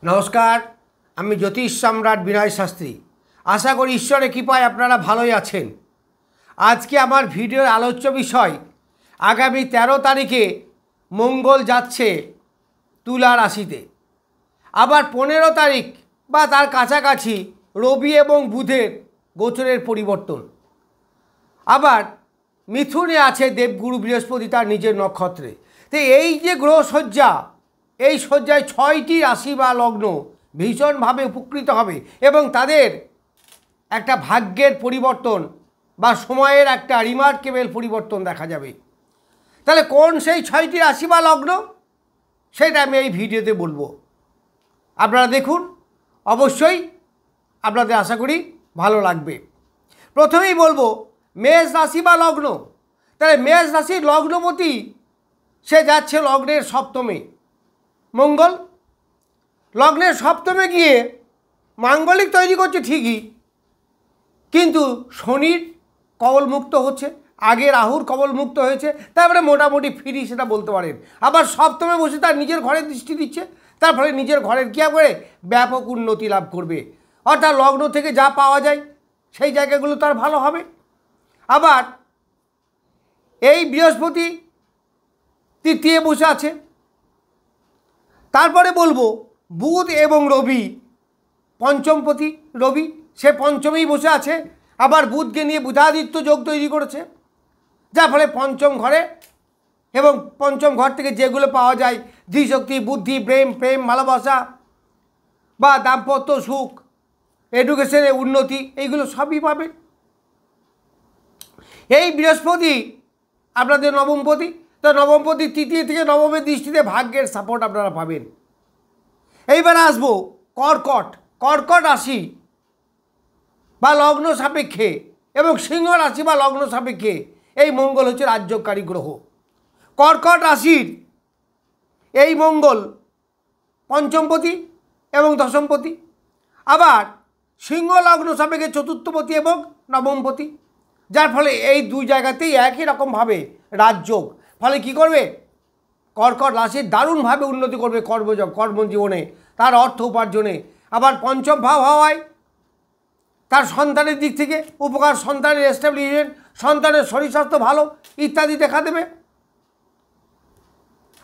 नमस्कार আমি জ্যোতিষ সম্রাট বিনয় শাস্ত্রী। আশা করি ঈশ্বরের কৃপায় আপনারা ভালোই আছেন। আজকে আমার ভিডিওর আলোচ্য বিষয় আগামী 13 তারিখে মঙ্গল যাচ্ছে তুলা রাশিতে, আবার 15 তারিখ বা তার কাছাকাছি রবি এবং বুধের গোচরের পরিবর্তন। আবার মিথুনে আছে দেবগুরু বৃহস্পতি তার নিজের নক্ষত্রে। তো এই যে গ্রহ সজ্জা, এই সজ্জায় 6টি রাশি বা লগ্ন ভীষণভাবে উপকৃত হবে এবং তাদের একটা ভাগ্যের পরিবর্তন বা সময়ের একটা রিমার্কেবল পরিবর্তন দেখা যাবে। তাহলে কোন সেই 6টি রাশি বা লগ্ন, সেটা আমি এই ভিডিওতে বলবো। আপনারা দেখুন, অবশ্যই আপনাদের আশা করি ভালো লাগবে। প্রথমেই বলবো মেষ রাশি বা লগ্ন। তাহলে মেষ রাশির লগ্নপতি সে যাচ্ছে লগ্নের সপ্তমে, মঙ্গল লগ্নের সপ্তমে গিয়ে মাঙ্গলিক তৈরি করছে ঠিকই, কিন্তু শনির কবলমুক্ত হচ্ছে, আগে রাহুর কবলমুক্ত হয়েছে, তারপরে মোটামুটি ফ্রি সেটা বলতে পারেন। আবার সপ্তমে বসে তার নিজের ঘরে দৃষ্টি দিচ্ছে, তার ফলে নিজের ঘরের কী করে ব্যাপক উন্নতি লাভ করবে, অর্থাৎ লগ্ন থেকে যা পাওয়া যায় সেই জায়গাগুলো তার ভালো হবে। আবার এই বৃহস্পতি তৃতীয় বসে আছে। তারপরে বলবো বুধ এবং রবি পঞ্চমপতি, রবি সে পঞ্চমেই বসে আছে। আবার বুধকে নিয়ে বুধাদিত্য যোগ তৈরি করেছে, যার ফলে পঞ্চম ঘরে এবং পঞ্চম ঘর থেকে যেগুলো পাওয়া যায় ধীশক্তি, বুদ্ধি, প্রেম, ভালোবাসা বা দাম্পত্য সুখ, এডুকেশনের উন্নতি, এইগুলো সবই পাবেন। এই বৃহস্পতি আপনাদের নবমপতি, তো নবমপতি তৃতীয় থেকে নবমের দৃষ্টিতে ভাগ্যের সাপোর্ট আপনারা পাবেন। এইবার আসবো কর্কট রাশি বা লগ্ন সাপেক্ষে এবং সিংহ রাশি বা লগ্ন সাপেক্ষে এই মঙ্গল হচ্ছে রাজ্যকারী গ্রহ। কর্কট রাশির এই মঙ্গল পঞ্চমপতি এবং দশমপতি, আবার সিংহ লগ্ন সাপেক্ষে চতুর্থপতি এবং নবমপতি, যার ফলে এই দুই জায়গাতেই একই রকমভাবে রাজযোগ। ফলে কি করবে, কর্কট রাশির দারুণভাবে উন্নতি করবে কর্মজীবনে, তার অর্থ উপার্জনে। আবার পঞ্চম ভাব হওয়ায় তার সন্তানের দিক থেকে উপকার, সন্তানের এস্টাবলিশমেন্ট, সন্তানের শরীর স্বাস্থ্য ভালো ইত্যাদি দেখা দেবে।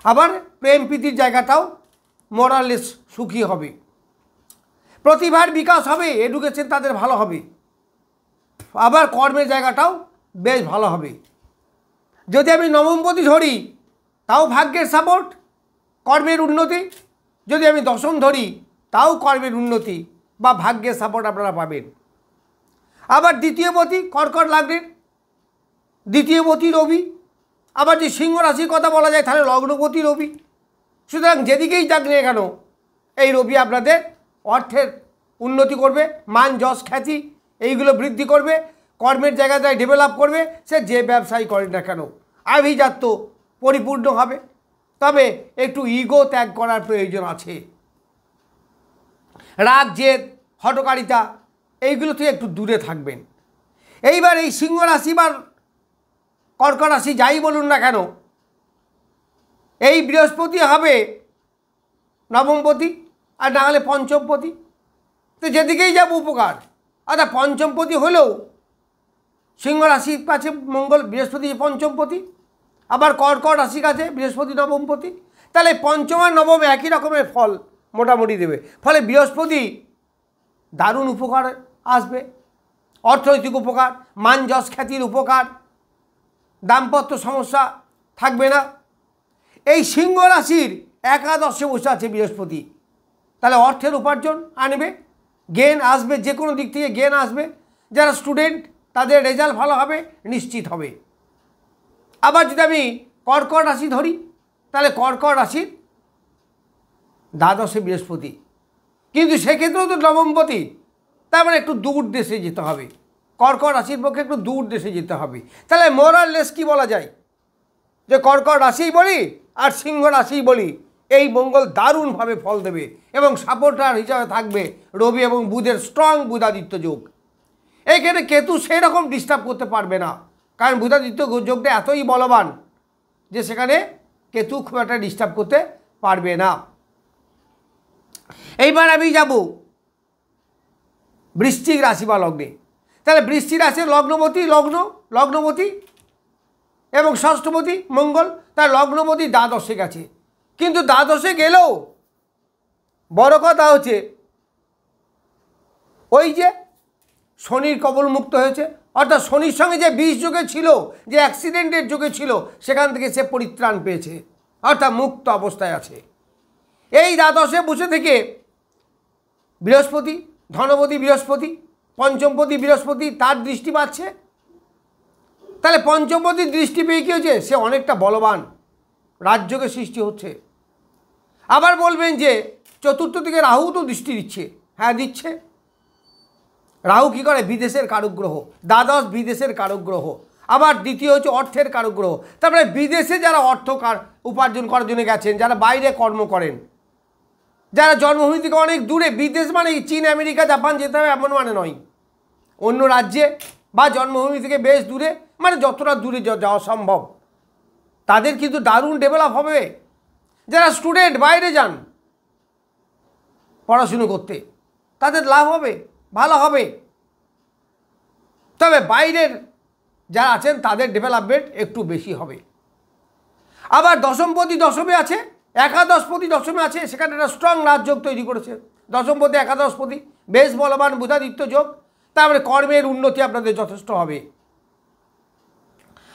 আবার প্রেম প্রীতির জায়গাটাও মোরালেস সুখী হবে, প্রতিভার বিকাশ হবে, এডুকেশন তাদের ভালো হবে। আবার কর্মের জায়গাটাও বেশ ভালো হবে। যদি আমি নবমপতি ধরি তাও ভাগ্যের সাপোর্ট, কর্মের উন্নতি। যদি আমি দশম ধরি তাও কর্মের উন্নতি বা ভাগ্যের সাপোর্ট আপনারা পাবেন। আবার দ্বিতীয়পতি কর্কট লগ্নের দ্বিতীয়পতি রবি, আবার যে সিংহ রাশির কথা বলা যায় তাহলে লগ্নপতি রবি। সুতরাং যেদিকেই যাক নিয়ে কেন এই রবি আপনাদের অর্থের উন্নতি করবে, মান যশ খ্যাতি এইগুলো বৃদ্ধি করবে, কর্মের জায়গাটায় ডেভেলপ করবে। সে যে ব্যবসায়ী করেন না কেন আভিজাত্য পরিপূর্ণ হবে, তবে একটু ইগো ত্যাগ করার প্রয়োজন আছে। রাগ, জেদ, হঠকারিতা এইগুলো থেকে একটু দূরে থাকবেন। এইবার এই সিংহ রাশি বা কর্কট রাশি যাই বলুন না কেন, এই বৃহস্পতি হবে নবমপতি আর না হলে পঞ্চমপতি, তো যেদিকেই যাব উপকার। অর্থাৎ পঞ্চমপতি হলেও সিংহ রাশির কাছে মঙ্গল বৃহস্পতি পঞ্চমপতি, আবার কর্কট রাশির কাছে বৃহস্পতি নবমপতি, তাহলে পঞ্চম আর নবম একই রকমের ফল মোটামুটি দেবে। ফলে বৃহস্পতি দারুণ উপকার আসবে, অর্থনৈতিক উপকার, মান যশ খ্যাতির উপকার, দাম্পত্য সমস্যা থাকবে না। এই সিংহ রাশির একাদশে বসে আছে বৃহস্পতি, তাহলে অর্থের উপার্জন আনবে, গেন আসবে, যে কোনো দিক থেকে গেন আসবে। যারা স্টুডেন্ট তাদের রেজাল্ট ভালো হবে, নিশ্চিত হবে। আবার যদি আমি কর্কট রাশি ধরি তাহলে কর্কট রাশির দ্বাদশে বৃহস্পতি, কিন্তু সেক্ষেত্রেও তো নবমপতি, তারপরে একটু দূর দেশে যেতে হবে, কর্কট রাশির পক্ষে একটু দূর দেশে যেতে হবে। তাহলে মোরাললেস কি বলা যায়, যে কর্কট রাশিই বলি আর সিংহ রাশিই বলি, এই মঙ্গল দারুণভাবে ফল দেবে এবং সাপোর্টার হিসাবে থাকবে রবি এবং বুধের স্ট্রং বুধাদিত্য যোগ। এইখানে কেতু সেই রকম ডিস্টার্ব করতে পারবে না, কারণ বুধাদিত্য যোগটা এতই বলবান যে সেখানে কেতু খুব একটা ডিস্টার্ব করতে পারবে না। এইবার আমি যাব বৃশ্চিক রাশি বা লগ্নে। তাহলে বৃশ্চিক রাশির লগ্নপতি এবং ষষ্ঠপতি মঙ্গল, তার লগ্নপতি দ্বাদশে গেছে। কিন্তু দ্বাদশে গেলেও বড় কথা হচ্ছে ওই যে শনির কবল মুক্ত হয়েছে, অর্থাৎ শনির সঙ্গে যে বিষ যোগে ছিল, যে অ্যাক্সিডেন্টের যোগে ছিল, সেখান থেকে সে পরিত্রাণ পেয়েছে, অর্থাৎ মুক্ত অবস্থায় আছে। এই দ্বাদশে বসে থেকে বৃহস্পতি, ধনপতি বৃহস্পতি, পঞ্চমপতি বৃহস্পতি তার দৃষ্টি পাচ্ছে। তাহলে পঞ্চমপতির দৃষ্টি পেয়ে কী হচ্ছে, সে অনেকটা বলবান, রাজযোগের সৃষ্টি হচ্ছে। আবার বলবেন যে চতুর্থ থেকে রাহু তো দৃষ্টি দিচ্ছে, হ্যাঁ দিচ্ছে। রাহু কী করে, বিদেশের কারকগ্রহ, দ্বাদশ বিদেশের কারকগ্রহ। আবার দ্বিতীয় হচ্ছে অর্থের কারকগ্রহ। তারপরে বিদেশে যারা অর্থ উপার্জন করার জন্য গেছেন, যারা বাইরে কর্ম করেন, যারা জন্মভূমি থেকে অনেক দূরে, বিদেশ মানে চীন, আমেরিকা, জাপান যেতে হবে এমন মানে নয়, অন্য রাজ্যে বা জন্মভূমি থেকে বেশ দূরে, মানে যতটা দূরে যাওয়া সম্ভব, তাদের কিন্তু দারুণ ডেভেলপ হবে। যারা স্টুডেন্ট বাইরে যান পড়াশুনো করতে, তাদের লাভ হবে, ভালো হবে। তবে বাইরের যারা আছেন তাদের ডেভেলপমেন্ট একটু বেশি হবে। আবার দশমপতি দশমে আছে, একাদশপতি দশমে আছে, সেখানে একটা স্ট্রং রাজযোগ তৈরি করেছে। দশমপতি একাদশপতি বেশ বলবান, বুধাদিত্য যোগ। তারপরে কর্মের উন্নতি আপনাদের যথেষ্ট হবে।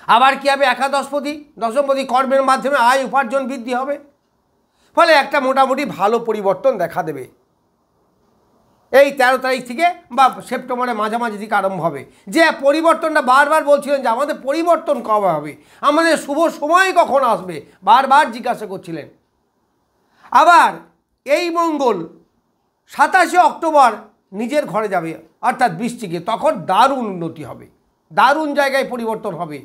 আবার কী হবে, একাদশপতি দশমপতি কর্মের মাধ্যমে আয় উপার্জন বৃদ্ধি হবে। ফলে একটা মোটামুটি ভালো পরিবর্তন দেখা দেবে। এই 13 তারিখ থেকে বা সেপ্টেম্বরের মাঝামাঝি থেকে আরম্ভ হবে। যে পরিবর্তনটা বারবার বলছিলেন যে আমাদের পরিবর্তন কবে হবে, আমাদের শুভ সময় কখন আসবে, বারবার জিজ্ঞাসা করছিলেন। আবার এই মঙ্গল 27শে অক্টোবর নিজের ঘরে যাবে, অর্থাৎ বৃশ্চিকে, তখন দারুণ উন্নতি হবে, দারুণ জায়গায় পরিবর্তন হবে।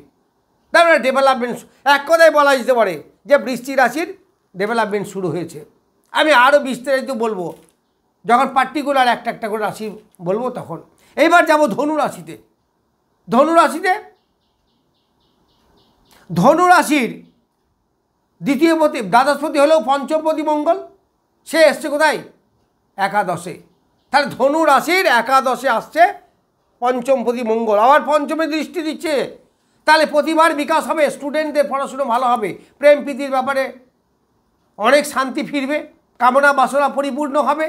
তারপরে ডেভেলপমেন্ট, এক কথায় বলা যেতে পারে যে বৃশ্চিক রাশির ডেভেলপমেন্ট শুরু হয়েছে। আমি আরও বিস্তারিত বলবো যখন পার্টিকুলার একটা একটা করে রাশি বলবো তখন। এইবার যাব ধনুরাশিতে। ধনুরাশির দ্বিতীয়পতি, দ্বাদশপতি হলেও পঞ্চমপতি মঙ্গল, সে এসছে কোথায়, একাদশে। তাহলে ধনুরাশির একাদশে আসছে পঞ্চমপতি মঙ্গল, আবার পঞ্চমে দৃষ্টি দিচ্ছে। তাহলে প্রতিভার বিকাশ হবে, স্টুডেন্টদের পড়াশুনো ভালো হবে, প্রেম প্রীতির ব্যাপারে অনেক শান্তি ফিরবে, কামনা বাসনা পরিপূর্ণ হবে,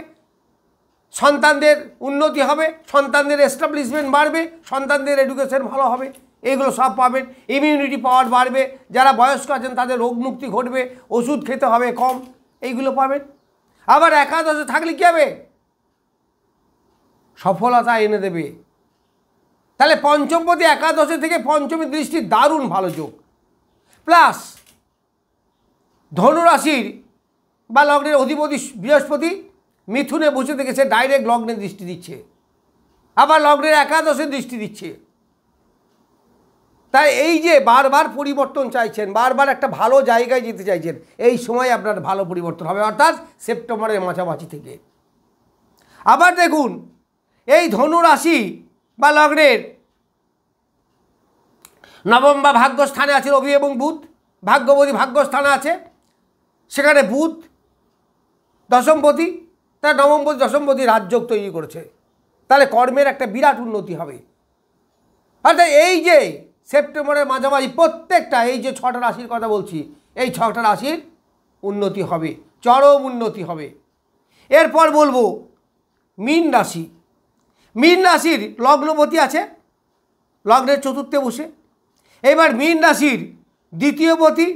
সন্তানদের উন্নতি হবে, সন্তানদের এস্টাবলিশমেন্ট বাড়বে, সন্তানদের এডুকেশন ভালো হবে, এইগুলো সব পাবেন। ইমিউনিটি পাওয়ার বাড়বে, যারা বয়স্ক আছেন তাদের রোগ মুক্তি ঘটবে, ওষুধ খেতে হবে কম, এইগুলো পাবেন। আবার একাদশে থাকলে কী হবে, সফলতা এনে দেবে। তাহলে পঞ্চমপতি একাদশে থেকে পঞ্চমী দৃষ্টি দারুণ ভালো যোগ। প্লাস ধনুরাশির বা লগ্নের অধিপতি বৃহস্পতি মিথুনে বসে থেকে সে ডাইরেক্ট লগ্নে দৃষ্টি দিচ্ছে, আবার লগ্নের একাদশে দৃষ্টি দিচ্ছে। তাই এই যে বারবার পরিবর্তন চাইছেন, বারবার একটা ভালো জায়গায় যেতে চাইছেন, এই সময় আপনার ভালো পরিবর্তন হবে, অর্থাৎ সেপ্টেম্বরের মাঝামাঝি থেকে। আবার দেখুন এই ধনুরাশি বা লগ্নের নবম বা ভাগ্যস্থানে আছে রবি এবং বুধ, ভাগ্যপতি ভাগ্যস্থানে আছে, সেখানে বুধ দশমপতি, তার নবমপতি দশমপতি রাজযোগ তৈরি করেছে। তাহলে কর্মের একটা বিরাট উন্নতি হবে। অর্থাৎ এই যে সেপ্টেম্বরের মাঝামাঝি প্রত্যেকটা এই যে 6টা রাশির কথা বলছি, এই 6টা রাশির উন্নতি হবে, চরম উন্নতি হবে। এরপর বলবো মীন রাশি। মীন রাশির লগ্নপতি আছে লগ্নের চতুর্থে বসে। এবার মীন রাশির দ্বিতীয়পতি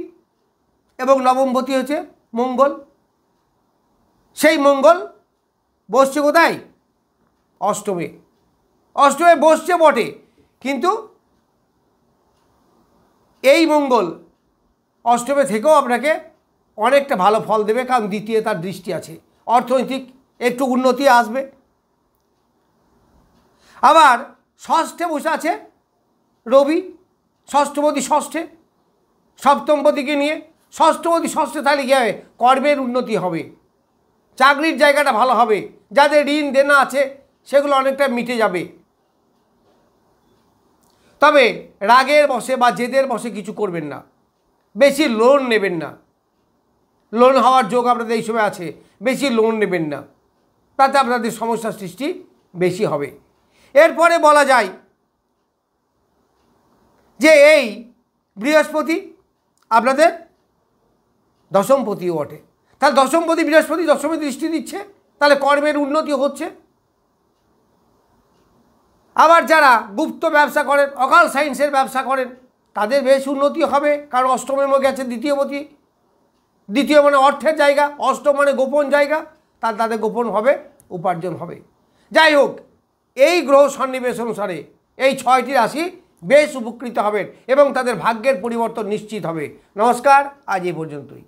এবং নবমপতি হচ্ছে মঙ্গল। সেই মঙ্গল বসছে কোথায়, অষ্টমে। অষ্টমে বসছে বটে, কিন্তু এই মঙ্গল অষ্টমে থেকেও আপনাকে অনেকটা ভালো ফল দেবে, কারণ দ্বিতীয় তার দৃষ্টি আছে, অর্থনৈতিক একটু উন্নতি আসবে। আবার ষষ্ঠে বসে আছে রবি, ষষ্ঠপতি ষষ্ঠে, সপ্তমপতিকে নিয়ে। ষষ্ঠপতি ষষ্ঠে তাহলে কী হবে, কর্মের উন্নতি হবে, চাকরির জায়গাটা ভালো হবে, যাদের ঋণ দেনা আছে সেগুলো অনেকটা মিটে যাবে। তবে রাগের বশে বা জেদের বশে কিছু করবেন না, বেশি লোন নেবেন না, লোন হওয়ার যোগ আপনাদের এই সময় আছে, বেশি লোন নেবেন না, তাতে আপনাদের সমস্যার সৃষ্টি বেশি হবে। এরপরে বলা যায় যে এই বৃহস্পতি আপনাদের দশমপতিও বটে। তাহলে দশমপতি বৃহস্পতি দশমে দৃষ্টি দিচ্ছে, তাহলে কর্মের উন্নতি হচ্ছে। আবার যারা গুপ্ত ব্যবসা করেন, অকাল সায়েন্সের ব্যবসা করেন, তাদের বেশ উন্নতি হবে, কারণ অষ্টমের মধ্যে আছে দ্বিতীয়পতি। দ্বিতীয় মানে অর্থের জায়গা, অষ্টম মানে গোপন জায়গা, তাদের গোপন হবে, উপার্জন হবে। যাই হোক, এই গ্রহ সন্নিবেশ অনুসারে এই 6টি রাশি বেশ উপকৃত হবেন এবং তাদের ভাগ্যের পরিবর্তন নিশ্চিত হবে। নমস্কার, আজ এই পর্যন্তই।